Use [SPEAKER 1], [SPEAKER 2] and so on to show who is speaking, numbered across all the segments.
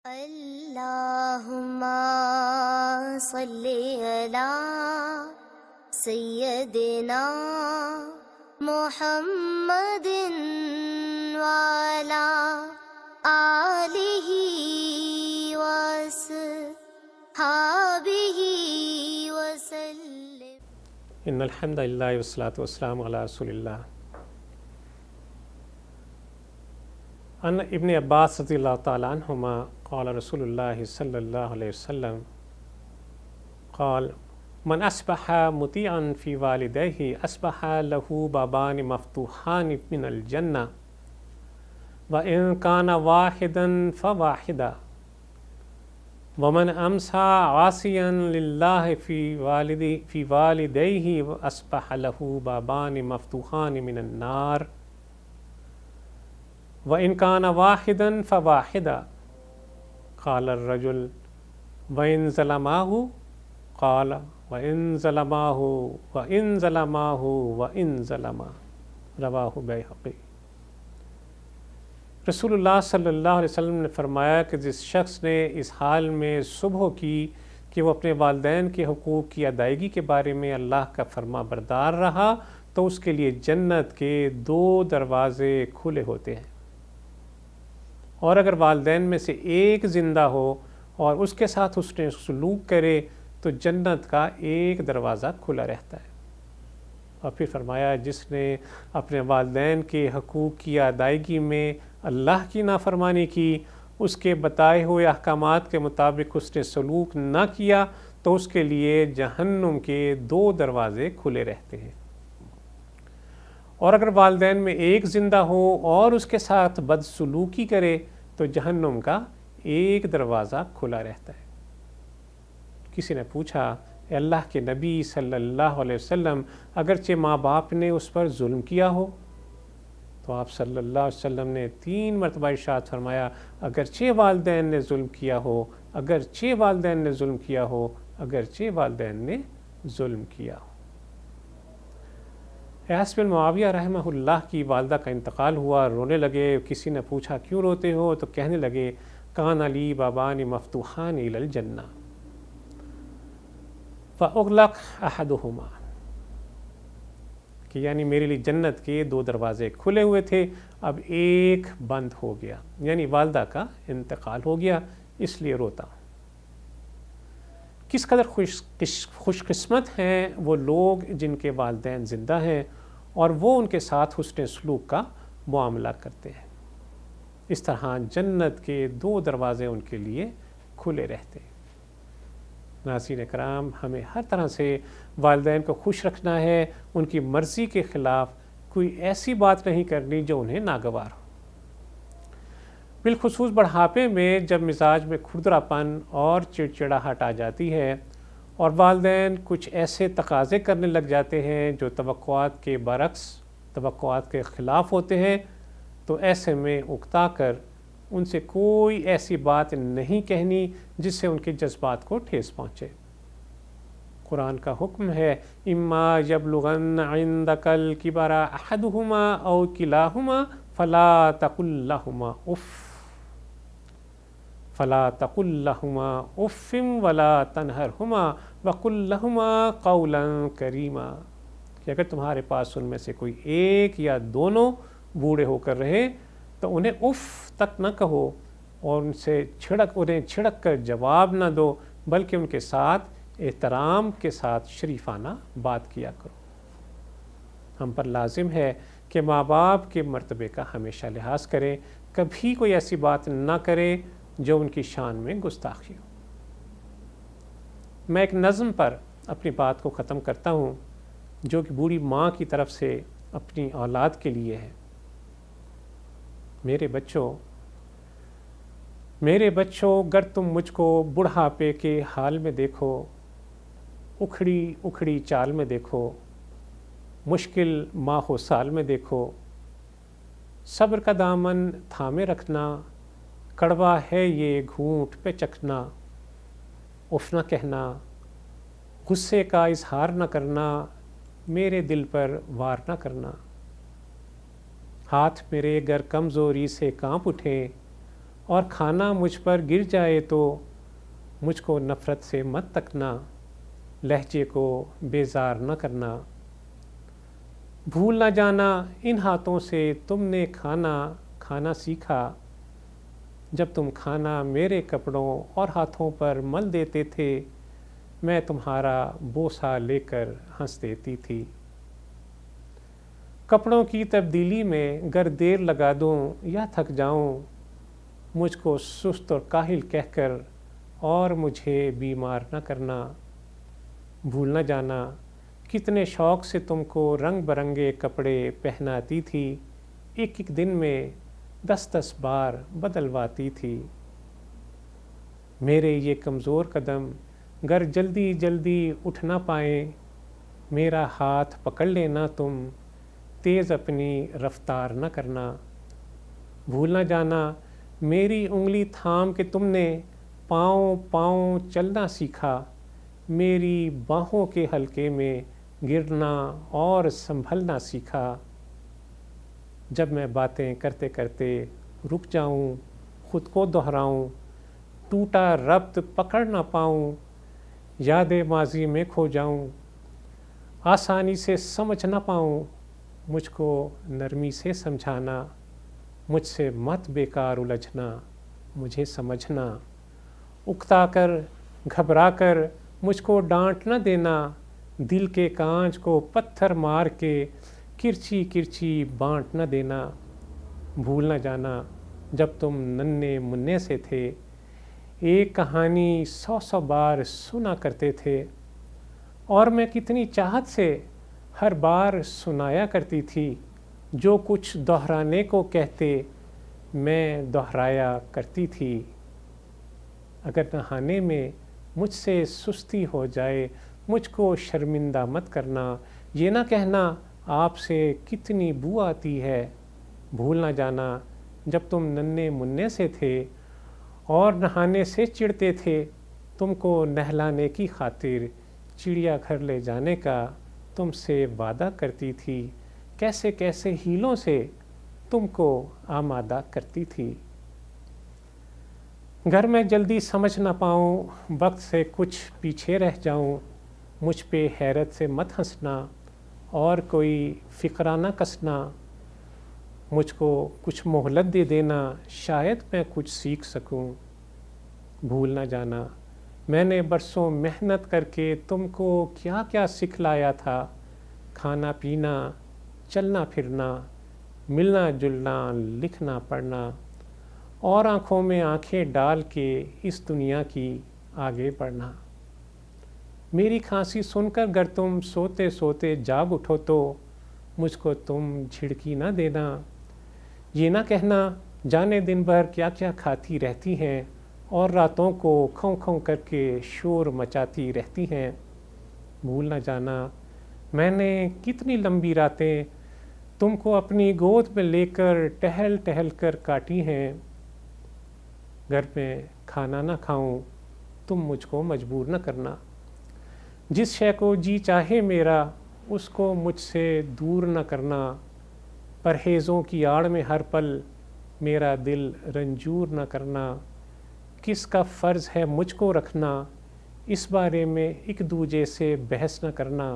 [SPEAKER 1] اللہم صلی علی سیدنا محمد وعلی آلہ وصحبہ وسلم۔
[SPEAKER 2] ان الحمد للہ والصلاۃ والسلام علی رسول اللہ۔ ان ابن عباس رضی اللہ تعالیٰ عنہما قال رسول اللہ صلی اللہ علیہ وسلم قال من اصبح مطیعا فی والدیہ اصبح له بابان مفتوحان من الجنہ وان کان واحدا فواحدا ومن امسى عاصیا للہ فی والدیہ اصبح له بابان مفتوحان من النار وَإِن كَانَ وَاحِدًا فَوَاحِدًا۔ قال الرجل وَإِن ظَلَمَاهُ قال وَإِن ظَلَمَاهُ رواہ بیہقی۔ رسول اللہ صلی اللہ علیہ وسلم نے فرمایا کہ جس شخص نے اس حال میں صبح کی کہ وہ اپنے والدین کے حقوق کی ادائیگی کے بارے میں اللہ کا فرما بردار رہا تو اس کے لیے جنت کے 2 دروازے کھلے ہوتے ہیں، اور اگر والدین میں سے ایک زندہ ہو اور اس کے ساتھ اس نے سلوک کرے تو جنت کا 1 دروازہ کھلا رہتا ہے۔ اور پھر فرمایا جس نے اپنے والدین کے حقوق کی ادائیگی میں اللہ کی نافرمانی کی، اس کے بتائے ہوئے احکامات کے مطابق اس نے سلوک نہ کیا تو اس کے لیے جہنم کے 2 دروازے کھلے رہتے ہیں، اور اگر والدین میں ایک زندہ ہو اور اس کے ساتھ بدسلوکی کرے تو جہنم کا 1 دروازہ کھلا رہتا ہے۔ کسی نے پوچھا اے اللہ کے نبی صلی اللہ علیہ وسلم اگرچہ ماں باپ نے اس پر ظلم کیا ہو؟ تو آپ صلی اللہ علیہ وسلم نے 3 مرتبہ ارشاد فرمایا اگرچہ والدین نے ظلم کیا ہو، اگرچہ والدین نے ظلم کیا ہو، اگرچہ والدین نے ظلم کیا ہو۔ ایاس بن معاویہ رحمہ اللہ کی والدہ کا انتقال ہوا، رونے لگے۔ کسی نے پوچھا کیوں روتے ہو؟ تو کہنے لگے کان لی بابان مفتوحان الی الجنہ فاغلق احدہما، کہ یعنی میرے لیے جنت کے 2 دروازے کھلے ہوئے تھے، اب ایک بند ہو گیا، یعنی والدہ کا انتقال ہو گیا، اس لیے روتا ہوں۔ کس قدر خوش قسمت ہیں وہ لوگ جن کے والدین زندہ ہیں اور وہ ان کے ساتھ حسن سلوک کا معاملہ کرتے ہیں۔ اس طرح جنت کے 2 دروازے ان کے لیے کھلے رہتے ہیں۔ ناظرین کرام، ہمیں ہر طرح سے والدین کو خوش رکھنا ہے، ان کی مرضی کے خلاف کوئی ایسی بات نہیں کرنی جو انہیں ناگوار ہو۔ بالخصوص بڑھاپے میں جب مزاج میں کھردرا پن اور چڑچڑاہٹ آ جاتی ہے اور والدین کچھ ایسے تقاضے کرنے لگ جاتے ہیں جو توقعات کے برعکس، توقعات کے خلاف ہوتے ہیں، تو ایسے میں اکتا کر ان سے کوئی ایسی بات نہیں کہنی جس سے ان کے جذبات کو ٹھیس پہنچے۔ قرآن کا حکم ہے اما یبلغن عندک الکبر احدہما او کلاہما فلا تقل لہما اف ولا تنہرہما وقل لہما قولا کریما، کہ اگر تمہارے پاس ان میں سے کوئی ایک یا دونوں بوڑھے ہو کر رہے تو انہیں اف تک نہ کہو اور انہیں چھڑک کر جواب نہ دو، بلکہ ان کے ساتھ احترام کے ساتھ شریفانہ بات کیا کرو۔ ہم پر لازم ہے کہ ماں باپ کے مرتبے کا ہمیشہ لحاظ کریں، کبھی کوئی ایسی بات نہ کریں جو ان کی شان میں گستاخی ہو۔ میں ایک نظم پر اپنی بات کو ختم کرتا ہوں جو کہ بوڑھی ماں کی طرف سے اپنی اولاد کے لیے ہے۔ میرے بچوں گر تم مجھ کو بڑھاپے کے حال میں دیکھو، اکھڑی اکھڑی چال میں دیکھو، مشکل ماہ و سال میں دیکھو، صبر کا دامن تھامے رکھنا، کڑوا ہے یہ گھونٹ پہ چکھنا، اف نہ کہنا، غصے کا اظہار نہ کرنا، میرے دل پر وار نہ کرنا، ہاتھ میرے گر کمزوری سے کانپ اٹھیں، اور کھانا مجھ پر گر جائے تو مجھ کو نفرت سے مت تکنا، لہجے کو بیزار نہ کرنا۔ بھول نہ جانا ان ہاتھوں سے تم نے کھانا سیکھا، جب تم کھانا میرے کپڑوں اور ہاتھوں پر مل دیتے تھے، میں تمہارا بوسہ لے کر ہنس دیتی تھی۔ کپڑوں کی تبدیلی میں گر دیر لگا دوں یا تھک جاؤں، مجھ کو سست اور کاہل کہہ کر اور مجھے بیمار نہ کرنا۔ بھول نہ جانا کتنے شوق سے تم کو رنگ برنگے کپڑے پہناتی تھی، ایک ایک دن میں 10 بار بدلواتی تھی۔ میرے یہ کمزور قدم گر جلدی جلدی اٹھ نہ پائیں، میرا ہاتھ پکڑ لینا تم، تیز اپنی رفتار نہ کرنا۔ بھول نہ جانا میری انگلی تھام کے تم نے پاؤں پاؤں چلنا سیکھا، میری باہوں کے حلقے میں گرنا اور سنبھلنا سیکھا۔ جب میں باتیں کرتے کرتے رک جاؤں، خود کو دہراؤں، ٹوٹا ربط پکڑ نہ پاؤں، یاد ماضی میں کھو جاؤں، آسانی سے سمجھ نہ پاؤں، مجھ کو نرمی سے سمجھانا، مجھ سے مت بیکار الجھنا، مجھے سمجھنا۔ اکتا کر گھبرا کر مجھ کو ڈانٹ نہ دینا، دل کے کانچ کو پتھر مار کے کرچی کرچی بانٹ نہ دینا۔ بھول نہ جانا جب تم ننھے منھے سے تھے، ایک کہانی 100 بار سنا کرتے تھے، اور میں کتنی چاہت سے ہر بار سنایا کرتی تھی، جو کچھ دہرانے کو کہتے میں دہرایا کرتی تھی۔ اگر نہانے میں مجھ سے سستی ہو جائے، مجھ کو شرمندہ مت کرنا، یہ نہ کہنا آپ سے کتنی بو آتی ہے۔ بھول نہ جانا جب تم ننھے منھے سے تھے اور نہانے سے چڑھتے تھے، تم کو نہلانے کی خاطر چڑیا گھر لے جانے کا تم سے وعدہ کرتی تھی، کیسے کیسے ہیلوں سے تم کو آمادہ کرتی تھی۔ گر میں جلدی سمجھ نہ پاؤں، وقت سے کچھ پیچھے رہ جاؤں، مجھ پہ حیرت سے مت ہنسنا اور کوئی فقرہ نہ کسنا، مجھ کو کچھ مہلت دے دینا، شاید میں کچھ سیکھ سکوں۔ بھول نہ جانا میں نے برسوں محنت کر کے تم کو کیا کیا سکھلایا تھا، کھانا پینا، چلنا پھرنا، ملنا جلنا، لکھنا پڑھنا، اور آنکھوں میں آنکھیں ڈال کے اس دنیا کی آگے بڑھنا۔ میری کھانسی سن کر گر تم سوتے سوتے جاگ اٹھو تو مجھ کو تم جھڑکی نہ دینا، یہ نہ کہنا جانے دن بھر کیا کیا کھاتی رہتی ہیں اور راتوں کو کھوں کھوں کر کے شور مچاتی رہتی ہیں۔ بھول نہ جانا میں نے کتنی لمبی راتیں تم کو اپنی گود میں لے کر ٹہل ٹہل کر کاٹی ہیں۔ گھر میں کھانا نہ کھاؤں، تم مجھ کو مجبور نہ کرنا، جس شے کو جی چاہے میرا اس کو مجھ سے دور نہ کرنا، پرہیزوں کی آڑ میں ہر پل میرا دل رنجور نہ کرنا، کس کا فرض ہے مجھ کو رکھنا، اس بارے میں ایک دوجے سے بحث نہ کرنا،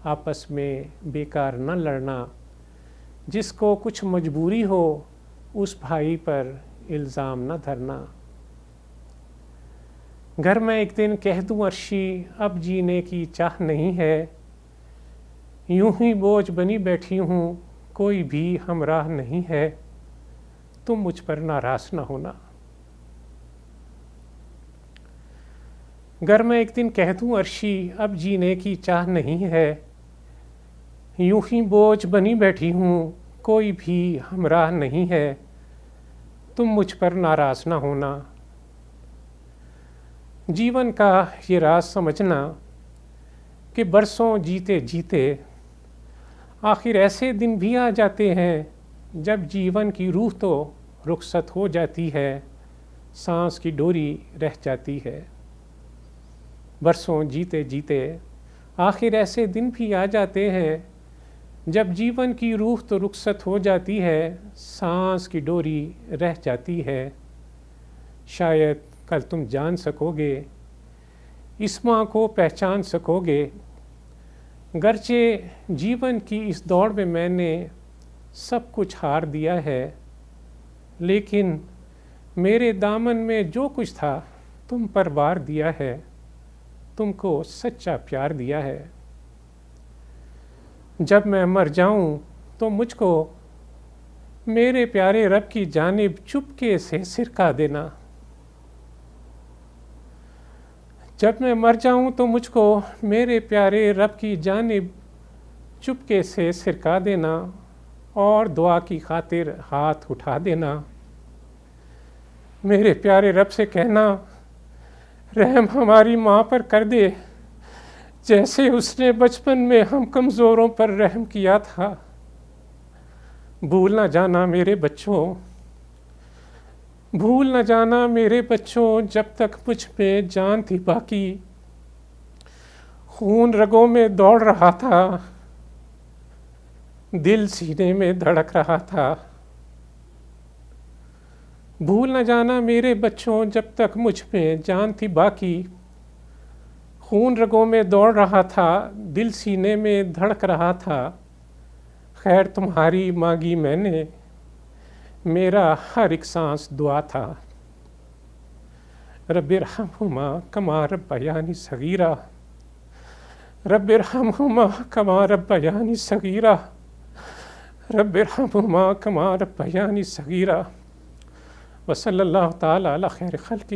[SPEAKER 2] آپس میں بیکار نہ لڑنا، جس کو کچھ مجبوری ہو اس بھائی پر الزام نہ دھرنا۔ گھر میں ایک دن کہہ دوں عرشی اب جینے کی چاہ نہیں ہے، یوں ہی بوجھ بنی بیٹھی ہوں کوئی بھی ہمراہ نہیں ہے، تم مجھ پر ناراض نہ ہونا۔ گر میں ایک دن کہہ دوں عرشی اب جینے کی چاہ نہیں ہے، یوں ہی بوجھ بنی بیٹھی ہوں کوئی بھی ہمراہ نہیں ہے، تم مجھ پر ناراض نہ ہونا۔ جیون کا یہ راز سمجھنا کہ برسوں جیتے جیتے آخر ایسے دن بھی آ جاتے ہیں جب جیون کی روح تو رخصت ہو جاتی ہے، سانس کی ڈوری رہ جاتی ہے۔ برسوں جیتے جیتے آخر ایسے دن بھی آ جاتے ہیں جب جیون کی روح تو رخصت ہو جاتی ہے، سانس کی ڈوری رہ جاتی ہے۔ شاید کل تم جان سکو گے، اس ماں کو پہچان سکو گے۔ گرچہ جیون کی اس دوڑ میں میں نے سب کچھ ہار دیا ہے، لیکن میرے دامن میں جو کچھ تھا تم پر وار دیا ہے، تم کو سچا پیار دیا ہے۔ جب میں مر جاؤں تو مجھ کو میرے پیارے رب کی جانب چپکے سے سرکہ دینا۔ جب میں مر جاؤں تو مجھ کو میرے پیارے رب کی جانب چپکے سے سرکہ دینا اور دعا کی خاطر ہاتھ اٹھا دینا۔ میرے پیارے رب سے کہنا، رحم ہماری ماں پر کر دے جیسے اس نے بچپن میں ہم کمزوروں پر رحم کیا تھا۔ بھول نہ جانا میرے بچوں، بھول نہ جانا میرے بچوں، جب تک مجھ میں جان تھی باقی، خون رگوں میں دوڑ رہا تھا، دل سینے میں دھڑک رہا تھا۔ بھول نہ جانا میرے بچوں، جب تک مجھ میں جان تھی باقی، خون رگوں میں دوڑ رہا تھا، دل سینے میں دھڑک رہا تھا۔ خیر تمہاری مانگی میں نے، میرا ہر ایک سانس دعا تھا۔ رب ارحمہما کما ربیانی صغیرا، رب ارحمہما کما ربیانی صغیرا، رب ارحمہما کما ربیانی صغیرا۔ وصلی اللہ تعالی علی خیر خلقہ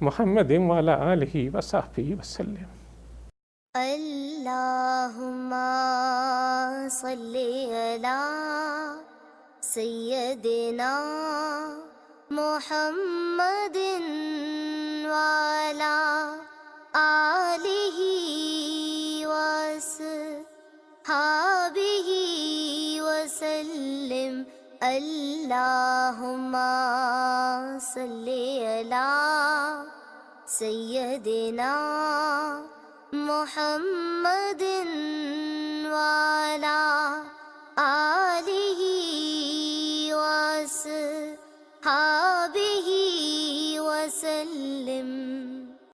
[SPEAKER 2] محمد وعلی آلہ وصحبہ وسلم۔
[SPEAKER 1] اللہم صلی علی سیدنا محمد وعلی آلہ وصحبہ وسلم۔ اللہم صلی علی سیدنا محمد